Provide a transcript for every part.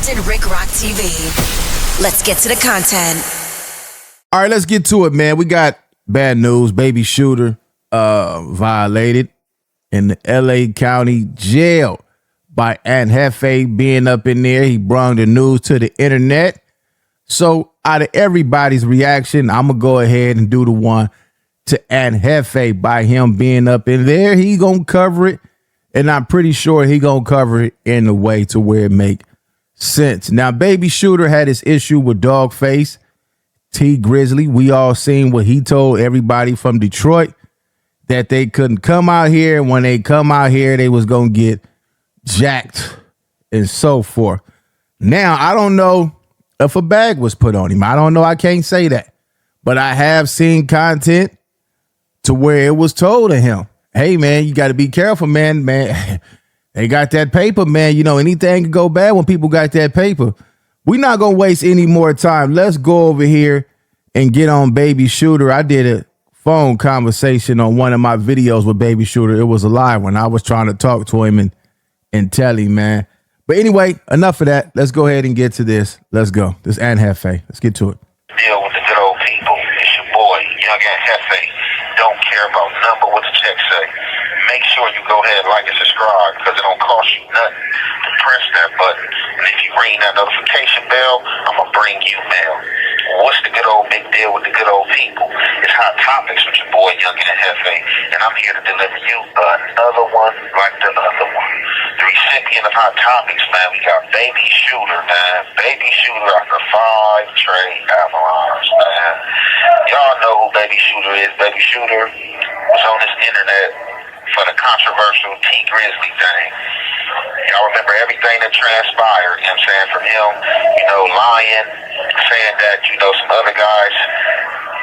Compton Rick Rock TV. Let's get to the content. All right, let's get to it, man. We got bad news. Baby shooter violated in the LA County jail by Aunt Hefe being up in there. He brought the news to the internet. So out of everybody's reaction, I'm going to go ahead and do the one to Aunt Hefe by him being up in there. He going to cover it. And I'm pretty sure he going to cover it in a way to where it make sense. Now, Baby Shooter had his issue with Dogface, T Grizzly. We all seen what he told everybody from Detroit, that they couldn't come out here. And when they come out here, they was going to get jacked and so forth. Now, I don't know if a bag was put on him. I don't know. I can't say that. But I have seen content to where it was told to him, hey, man, you got to be careful, man. They got that paper, man. You know, anything can go bad when people got that paper. We're not going to waste any more time. Let's go over here and get on Baby Shooter. I did a phone conversation on one of my videos with Baby Shooter. It was a live one. I was trying to talk to him and tell him, man. But anyway, enough of that. Let's go ahead and get to this. Let's go. This Aunt Hefe. Let's get to it. Deal with the good old people. It's your boy, Young Aunt Hefe. Don't care about number what the check say. Make sure you go ahead, like and subscribe, because it don't cost you nothing to press that button. And if you ring that notification bell, I'm going to bring you mail. What's the good old big deal with the good old people? It's Hot Topics with your boy, Young Aunt Hefe, and I'm here to deliver you another one like the other one. The recipient of Hot Topics, man, we got Baby Shooter, man. Baby Shooter after 5 trade avalanches, man. Y'all know who Baby Shooter is. Baby Shooter was on this internet for the controversial T Grizzly thing. Y'all remember everything that transpired, you know what I'm saying, from him, you know, lying, saying that, you know, some other guys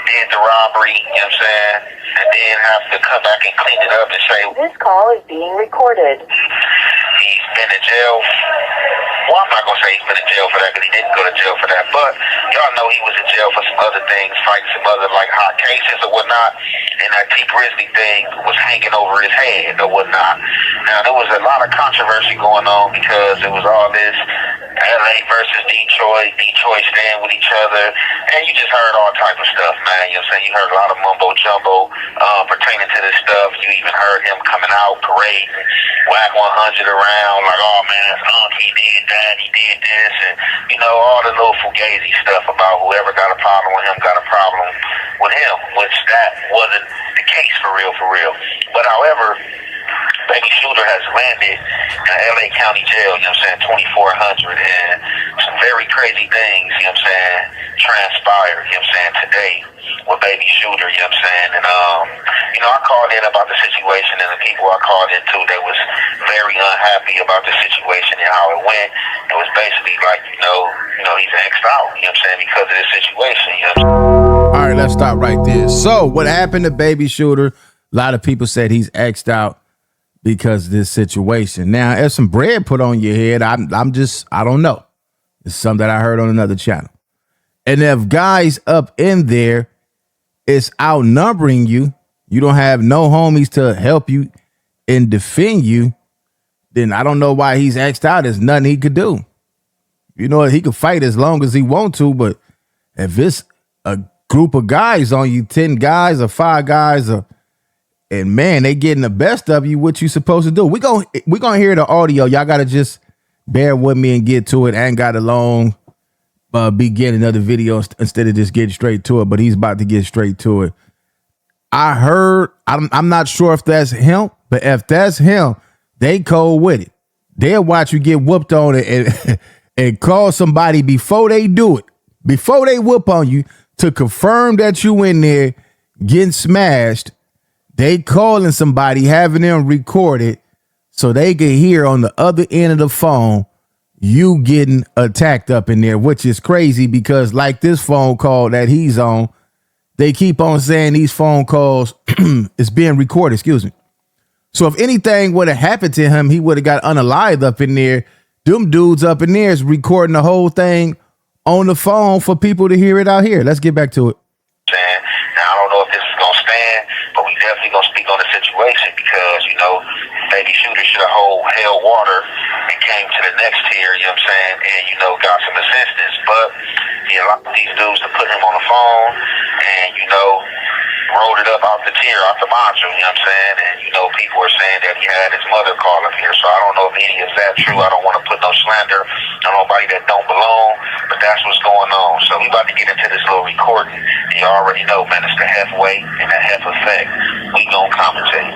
did the robbery, you know what I'm saying, and then have to come back and clean it up and say, this call is being recorded. He's been in jail. Well, I'm not going to say he's been in jail for that because he didn't go to jail for that. But y'all know he was in jail for some other things, fighting some other like hot cases or whatnot. And that T Grizzly thing was hanging over his head or whatnot. Now, there was a lot of controversy going on because it was all this LA versus Detroit, Detroit staying with each other. And you just heard all type of stuff, man. You know what I'm saying? You heard a lot of mumbo jumbo pertaining to this stuff. You even heard him coming out, parading, whack 100 around, like, oh man, that's he did that, he did this, and you know, all the little fugazi stuff about whoever got a problem with him got a problem with him, which that wasn't the case for real. But however, Baby Shooter has landed in LA County Jail, you know what I'm saying, 2400, and some very crazy things, you know what I'm saying, transpired, you know what I'm saying, today with Baby Shooter, you know what I'm saying, and you know, I called in about the situation, and the people I called into, they was very unhappy about the situation and how it went. It was basically like, you know, he's X'd out, you know what I'm saying, because of this situation, you know what I'm saying. All right, let's stop right there. So what happened to Baby Shooter? A lot of people said he's X'd out because of this situation. Now, if some bread put on your head, I don't know. It's something that I heard on another channel. And if guys up in there is outnumbering you, you don't have no homies to help you and defend you, then I don't know why he's X'd out. There's nothing he could do. You know, he could fight as long as he want to, but if it's a group of guys on you, 10 guys or 5 guys, and man, they getting the best of you, what you supposed to do? We're gonna hear the audio. Y'all gotta just bear with me and get to it. I ain't got a long beginning of the video instead of just getting straight to it, but he's about to get straight to it. I heard, I'm not sure if that's him, but if that's him, they cold with it. They'll watch you get whooped on it and call somebody before they do it, before they whoop on you, to confirm that you in there getting smashed. They calling somebody, having them record it so they can hear on the other end of the phone you getting attacked up in there, which is crazy because like this phone call that he's on, they keep on saying these phone calls is being recorded, excuse me. So if anything would have happened to him, he would have got unalived up in there. Them dudes up in there is recording the whole thing on the phone for people to hear it out here. Let's get back to it. Now, I don't know if this is going to stand, but we definitely going to speak on the situation because, you know, Baby Shooter should have held water and came to the next tier, you know what I'm saying, and, you know, got some assistance. But he allowed these dudes to put him on the phone and, you know, rolled it up out the tier, out the module, you know what I'm saying? And, you know, people are saying that he had his mother call him here, so I don't know if any of that true. I don't want to put no slander on nobody that don't belong, but that's what's going on. So we about to get into this little recording. You already know, man, it's the half weight and the half effect. We gonna commentate.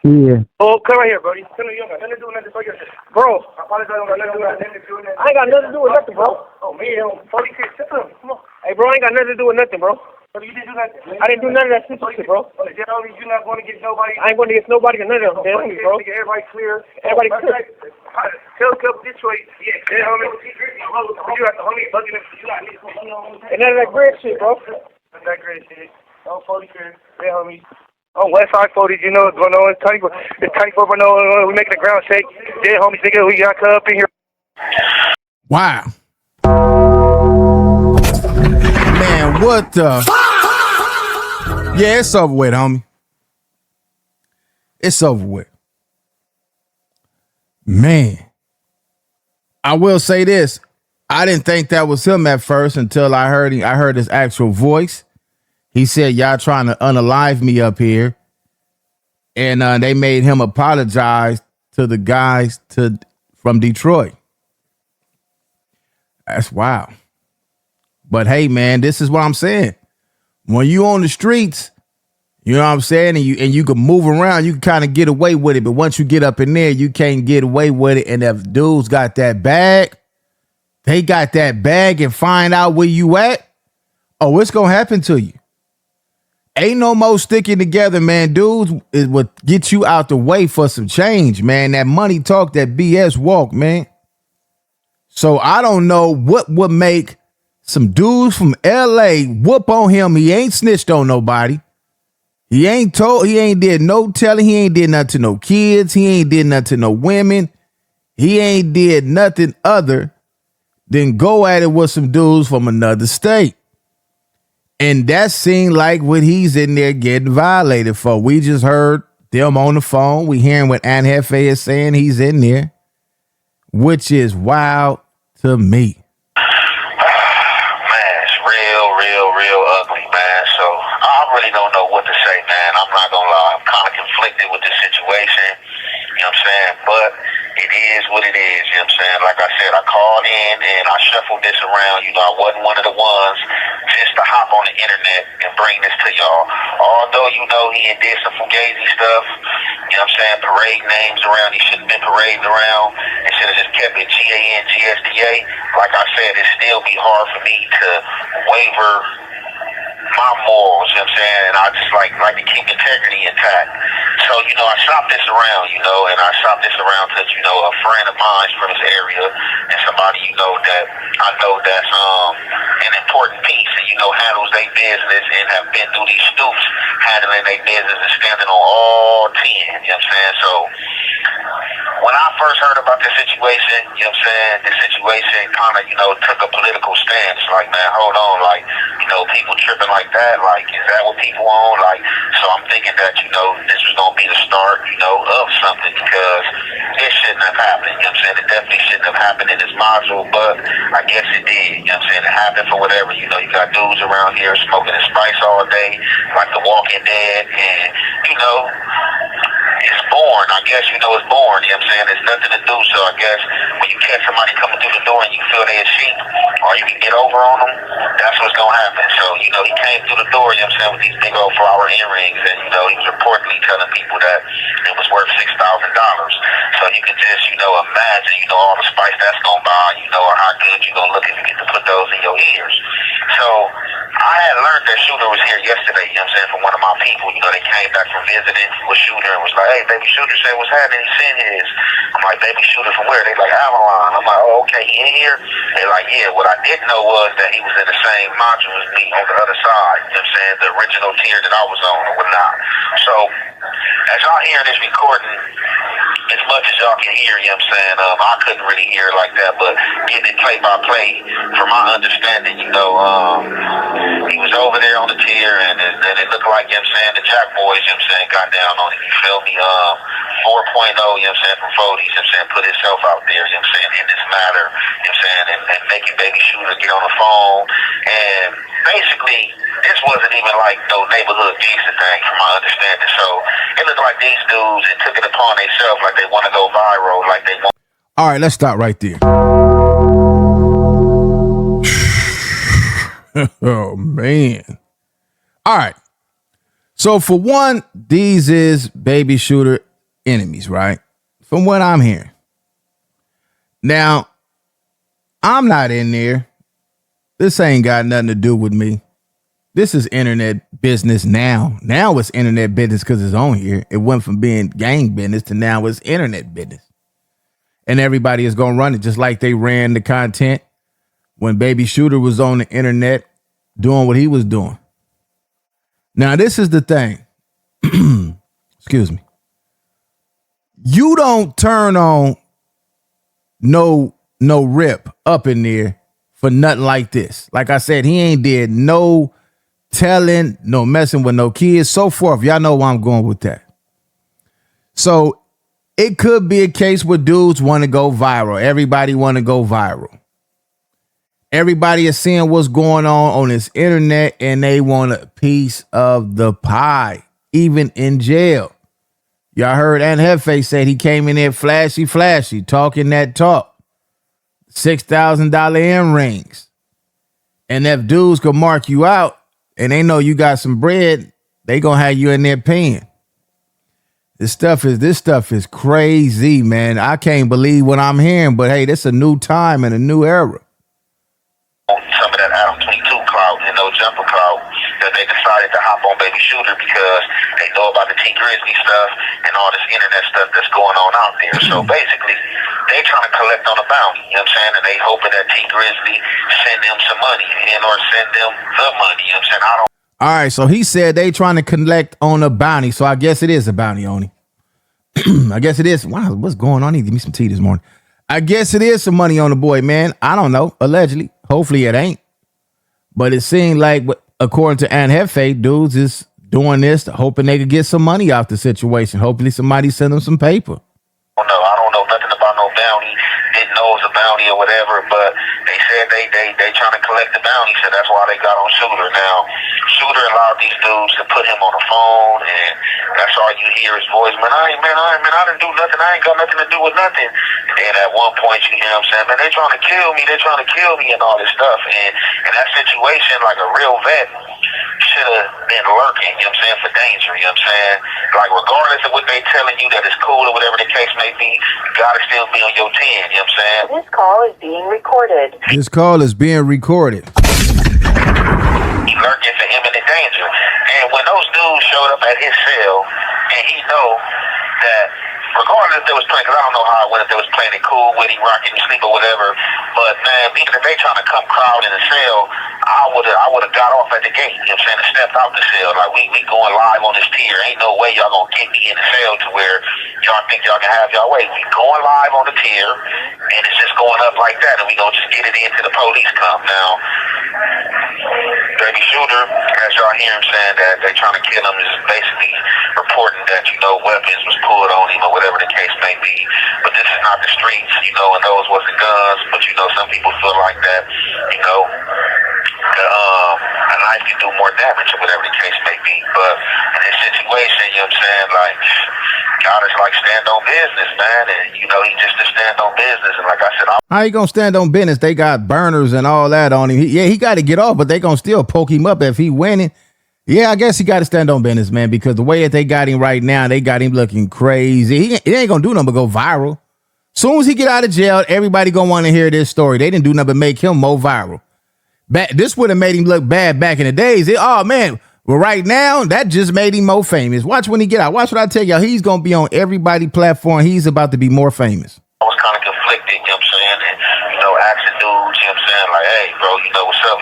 Yeah. Oh, come right here, buddy. Come here, you don't got nothing to do with nothing. Bro, I apologize. I don't got nothing to do with nothing. I ain't got nothing to do with nothing, bro. Oh, man. Come on. Hey, bro, I ain't got nothing to do with nothing, bro. You didn't do nothing. I didn't do none of that simple shit, bro. You're not going to get nobody. I ain't going to get nobody or none of them. Damn, bro. Everybody clear. Everybody clear. Tell Detroit. Yeah, tell homie. You got the homie bugging him. And none of that great shit, bro. None of that great shit. Oh, 40 clear. Yeah, homie. Oh, Westside 40, you know what's going on. It's 24, we making the ground shake. Yeah, homies, nigga, we got cut up in here. Wow. Man, what the? Yeah, it's over with, homie. It's over with. Man. I will say this. I didn't think that was him at first until I heard his actual voice. He said, y'all trying to unalive me up here. And they made him apologize to the guys from Detroit. That's wild. But hey, man, this is what I'm saying. When you on the streets, you know what I'm saying, and you can move around, you can kind of get away with it. But once you get up in there, you can't get away with it. And if dudes got that bag, they got that bag and find out where you at, oh, it's going to happen to you. Ain't no more sticking together, man. Dudes, it would get you out the way for some change, man. That money talk, that BS walk, man. So I don't know what would make some dudes from LA whoop on him. He ain't snitched on nobody. He ain't did no telling. He ain't did nothing to no kids. He ain't did nothing to no women. He ain't did nothing other than go at it with some dudes from another state. And that seemed like what he's in there getting violated for. We just heard them on the phone. We hearing what Aunt Hefe is saying. He's in there, which is wild to me. Man, it's real ugly, man. So I really don't know what to say, man. I'm not going to lie. I'm kind of conflicted with this situation. You know what I'm saying? But it is what it is. You know what I'm saying? Like I said, I called in and I shuffled this around. You know, I wasn't one of the ones just to hop on the internet and bring this to y'all. Although, you know, he had did some fugazi stuff. You know what I'm saying? Parade names around. He shouldn't have been parading around. And should have just kept it GANGSDA. Like I said, it still be hard for me to waver my morals, you know what I'm saying? And I just like to keep integrity intact. So, you know, I shopped this around, you know, and I shopped this around to, you know, a friend of mine from this area and somebody, you know, that I know that's an important piece and, you know, handles their business and have been through these stoops handling their business and standing on all 10, you know what I'm saying? So when I first heard about this situation, you know what I'm saying, this situation kind of, you know, took a political stance. Like, man, hold on, like, you know, people tripping like that, like, is that what people on? Like, so I'm thinking that, you know, this was going to be the start, you know, of something because it shouldn't have happened, you know what I'm saying? It definitely shouldn't have happened in this module, but I guess it did, you know what I'm saying? It happened for whatever, you know, you got dudes around here smoking and spice all day, like The Walking Dead, and, you know, it's born. I guess, you know, it's born, you know what I'm saying? There's nothing to do, so I guess when you catch somebody coming through the door and you feel they're a sheep, or you can get over on them, that's what's going to happen. So, you know, he came through the door, you know what I'm saying, with these big old flower earrings, and, you know, he was reportedly telling people that it was worth $6,000. So you can just, you know, imagine, you know, all the spice that's going to buy, you know, or how good you're going to look if you get to put those in your ears. So I had learned that Shooter was here yesterday, you know what I'm saying, from one of my people. You know, they came back from visiting with Shooter and was like, hey, Baby Shooter said what's happening, he sent his. I'm like, Baby Shooter from where? They like, Avalon. I'm like, oh, okay, he in here? They like, yeah, what I didn't know was that he was in the same module as me on the other side, you know what I'm saying, the original tier that I was on or whatnot. So as y'all hearing this recording, as much as y'all can hear, you know what I'm saying, I couldn't really hear it like that, but getting it play by play, from my understanding, you know, he was over there on the tier, and it looked like, you know what I'm saying, the Jack Boys, you know what I'm saying, got down on it, you feel me, 4.0, you know what I'm saying, from 40s, you know what I'm saying, put himself out there, you know what I'm saying, in this matter, you know what I'm saying, and making Baby Shooter get on the phone, and basically, this wasn't even like no neighborhood gangster thing, from my understanding, so it looked like these dudes, it took it upon themselves, like they want to go viral, like they want. All right, let's stop right there. Oh, man. All right. So for one, these is Baby Shooter enemies, right? From what I'm hearing. Now, I'm not in there. This ain't got nothing to do with me. This is internet business now. Now it's internet business because it's on here. It went from being gang business to now it's internet business. And everybody is going to run it just like they ran the content when Baby Shooter was on the internet doing what he was doing. Now, this is the thing. Excuse me. You don't turn on no rip up in there for nothing like this. Like I said, he ain't did no telling, no messing with no kids, so forth. Y'all know where I'm going with that. So it could be a case where dudes want to go viral. Everybody want to go viral. Everybody is seeing what's going on this internet, and they want a piece of the pie, even in jail. Y'all heard Aunt Hefe said he came in there flashy, talking that talk. $6,000 earrings. And if dudes could mark you out and they know you got some bread, they gonna have you in there paying. This stuff is crazy, man. I can't believe what I'm hearing, but hey, this is a new time and a new era. Some of that Adam 22 clout and no jumper clout that they decided to hop on Baby Shooter because they know about the T Grizzly stuff and all this internet stuff that's going on out there. So basically, they trying to collect on a bounty, you know what I'm saying? And they hoping that T Grizzly send them some money and or send them the money, you know what I'm saying? All right, so he said they trying to collect on a bounty, so I guess it is a bounty on him. I guess it is. Wow, what's going on? I need to give me some tea this morning. I guess it is some money on the boy, man. I don't know. Allegedly. Hopefully it ain't. But it seemed like, according to Aunt Hefe, dudes is doing this, hoping they could get some money out the situation. Hopefully somebody send them some paper. I don't know nothing about no bounty. Didn't know it was a bounty or whatever, but they said they trying to collect the bounty, so that's why they got on Shooter. Now, Shooter allowed these dudes to put him on the phone, and that's all you hear is voice, I didn't do nothing, I ain't got nothing to do with nothing. And then at one point you hear him saying, man, they trying to kill me and all this stuff. And in that situation, like a real vet should have been lurking, you know what I'm saying, for danger, you know what I'm saying? Like regardless of what they telling you that it's cool or whatever the case may be, you gotta still be on your 10, you know what I'm saying? This call is being recorded. This call is being recorded. He lurking for imminent danger. And when those dudes showed up at his cell, and he know that regardless if they was playing, because I don't know how it went, if they was playing it cool with him, rocking him, sleep or whatever, but man, even if they trying to come crowd in the cell, I would have got off at the gate, you know what I'm saying, and stepped out the cell. Like, we going live on this tier. Ain't no way y'all gonna get me in the cell to where y'all think y'all can have y'all way. We going live on the tier, and it's just going up like that, and we gonna just get it in till the police come. Now, Baby Shooter, as y'all hear him saying that they trying to kill him, is basically reporting that, weapons was pulled on him or whatever the case may be. But this is not the streets, and those wasn't guns. But, some people feel like that, a knife can do more damage or whatever the case may be. But in this situation, you know what I'm saying, like, God is like stand on business, man. And, he just to stand on business. And like I said, how you gonna stand on business? They got burners and all that on him. He got to get off, but they gonna still poke him up if he winning. Yeah, I guess he got to stand on business, man, because the way that they got him right now, they got him looking crazy. He ain't gonna do nothing but go viral. Soon as he get out of jail, everybody gonna want to hear this story. They didn't do nothing but make him more viral. This would have made him look bad back in the days. Oh man, well right now that just made him more famous. Watch when he get out. Watch what I tell y'all. He's gonna be on everybody's platform. He's about to be more famous. I was kind of conflicted, you know what I'm saying? And, asking dudes, you know what I'm saying? Like, hey, bro, what's up?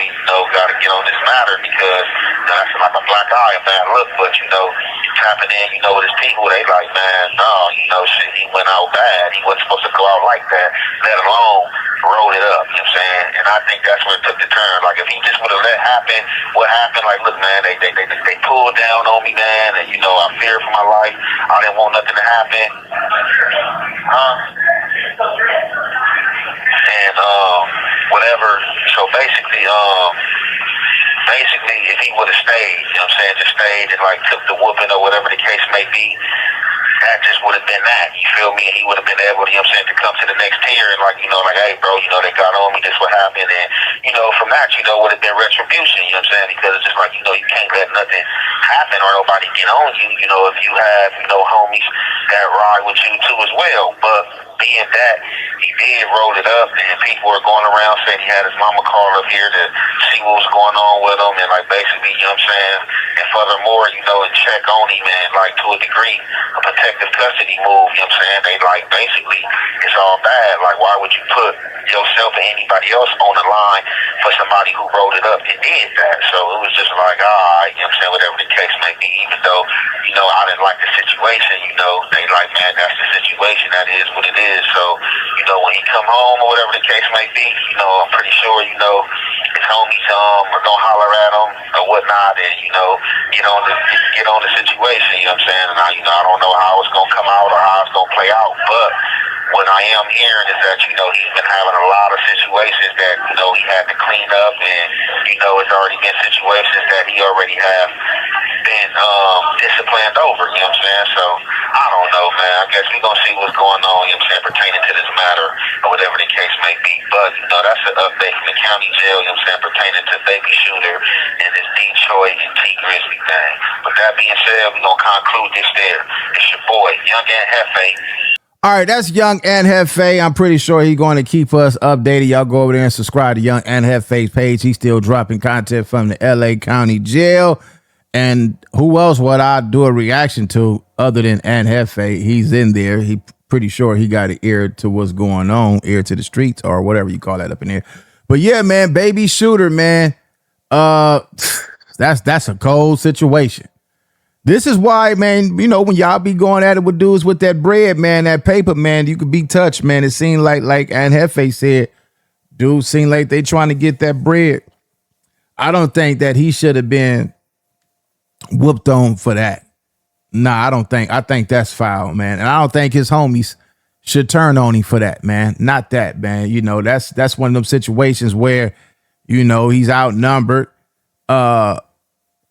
Gotta get on this matter because, that's like a black eye, a bad look. But, tapping in, with his people, they like, man, no, shit, he went out bad. He wasn't supposed to go out like that, let alone roll it up, you know what I'm saying? And I think that's where it took the turn. Like, if he just would have let happen, what happened, like, look, man, they pulled down on me, man, and, I feared for my life. I didn't want nothing to happen. And whatever. So basically, if he would have stayed, you know what I'm saying, just stayed and like took the whooping or whatever the case may be, that just would have been that. You feel me? And he would have been able, you know what I'm saying, to come to the next tier and like, hey, bro, they got on me, this what happened. And, from that, would have been retribution, you know what I'm saying? Because it's just like, you can't let nothing happen or nobody get on you, if you have, homies that ride with you too as well. But being that he did roll it up and people were going around saying he had his mama call up here to see what was going on with him and like basically, you know what I'm saying? And furthermore, and check on him and like to a degree, a protective custody move, you know what I'm saying? They like basically it's all bad. Like why would you put yourself and anybody else on the line for somebody who rolled it up and did that? So it was just like, you know what I'm saying, whatever the case may be, even though, I didn't like the situation, they like, man, that's the situation, that is what it is. So, when he come home or whatever the case may be, I'm pretty sure, his homies are gonna holler at him or whatnot and, get on the situation, you know what I'm saying? And I don't know how it's gonna come out or how it's gonna play out, but what I am hearing is that, he's been having a lot of situations that, he had to clean up and, it's already been situations that he already have been disciplined over, you know what I'm saying? So, I don't know, man. I guess we're going to see what's going on, you know what I'm saying, pertaining to this matter or whatever the case may be. But, that's an update from the county jail, you know what I'm saying, pertaining to baby shooter and this Detroit and T Grizzly thing. With that being said, we're going to conclude this there. It's your boy, Young and Hefe. All right, that's Young and Hefe. I'm pretty sure he's going to keep us updated. Y'all go over there and subscribe to Young and Hefe's page. He's still dropping content from the LA County Jail. And who else would I do a reaction to other than Ann Hefe? He's in there. He pretty sure he got an ear to what's going on, ear to the streets or whatever you call that up in there. But yeah, man, baby shooter, man. That's a cold situation. This is why, man, when y'all be going at it with dudes with that bread, man, that paper, man, you could be touched, man. It seemed like Ann Hefe said, dudes seem like they trying to get that bread. I don't think that he should have been whooped on for that. Nah, I think that's foul, man. And I don't think his homies should turn on him for that, man. Not that, man. That's one of them situations where, he's outnumbered.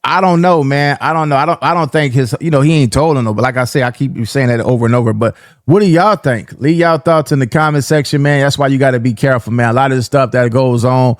I don't know, man. I don't know. I don't think his, he ain't told him, but like I say, I keep saying that over and over. But what do y'all think? Leave y'all thoughts in the comment section, man. That's why you got to be careful, man. A lot of the stuff that goes on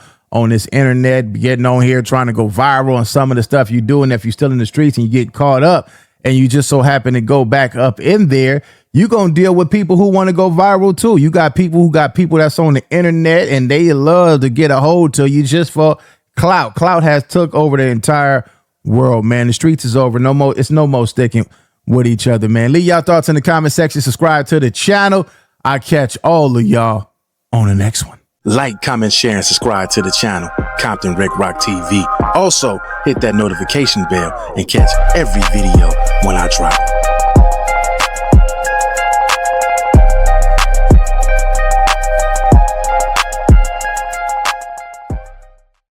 this internet, getting on here, trying to go viral on some of the stuff you do. And if you're still in the streets and you get caught up and you just so happen to go back up in there, you're going to deal with people who want to go viral too. You got people that's on the internet and they love to get a hold to you just for clout. Clout has took over the entire world, man. The streets is over. No more. It's no more sticking with each other, man. Leave y'all thoughts in the comment section. Subscribe to the channel. I catch all of y'all on the next one. Like, comment, share, and subscribe to the channel, Compton Rec Rock TV. Also, hit that notification bell and catch every video when I drop.